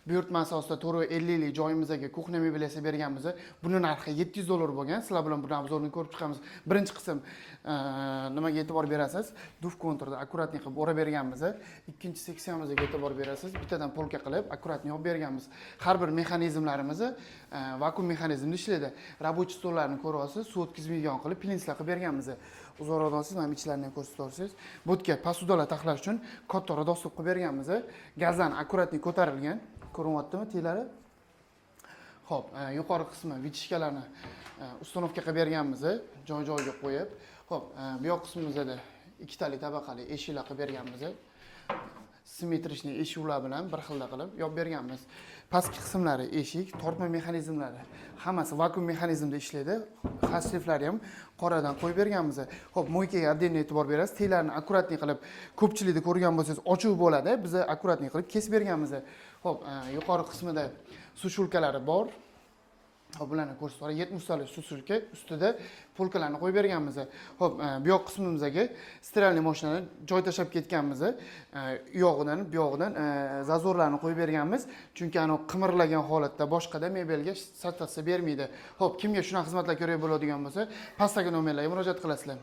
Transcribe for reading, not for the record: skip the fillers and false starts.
buyurtma asosida 450 lik joyimizga kuxnya mebel yasab berganmiz. Buni narxi $700 bo'lgan. Sizlar bilan buni obzorni ko'rib chiqamiz. Birinchi qism nimaga e'tibor berasiz? Duf konturda akkuratni qilib o'rab berganmiz. Ikkinchi seksiyamizga e'tibor berasiz. Bittadan polka qilib akkuratni yopib berganmiz. Har bir mexanizmlarimiz vakuum mexanizmda ishlaydi. Рабочий stollarni ko'ryapsiz, suv o'tkazmaydigan qilib plintslar qilib berganmiz. Uzoqroqdan siz mana ichlarini ko'rsatyapsiz. Budga posudalar taxlash uchun katta radost qilib berganmiz. Gazdan akkuratni ko'tarilgan. Ko'ryaptimi teylari? Xo'p, yuqori qismi vitishkalarni uстановка qilib berganmiz, joy-joyiga qo'yib. Xo'p, bu yoq qismimizda ikkitali tabaqali eshiklar qilib berganmiz. Simmetrichniy eshiklar bilan bir xilda qilib yopib berganmiz. Pastki qismlari eshik, tortma mexanizmlari hammasi vakuum mexanizmda ishlaydi. Xasliflari ham qoradan qo'yib berganmiz. Xo'p, moykaga отдельно e'tibor berasiz. Teylarni akkuratni qilib ko'pchilikda ko'rgan bo'lsangiz, ochuv bo'ladi. Biz akkuratni qilib kesib berganmiz. Xo'p, yuqori qismida sushulkalari bor. Xo'p, bularni ko'rsatib 70 talik sushulka ustida polkalarni qo'yib berganmiz. Xo'p, bu yoq qismimizga steralniy mashinani joy tashlab ketganmiz. U yog'idan, bu yog'idan zazorlarni qo'yib berganmiz. Chunki ana qimirlagan holatda boshqada mebelga satsatsa bermaydi. Xo'p, kimga shunaqa xizmatlar kerak bo'ladigan bo'lsa, pastdagi nomerlarga murojaat qilasizlar.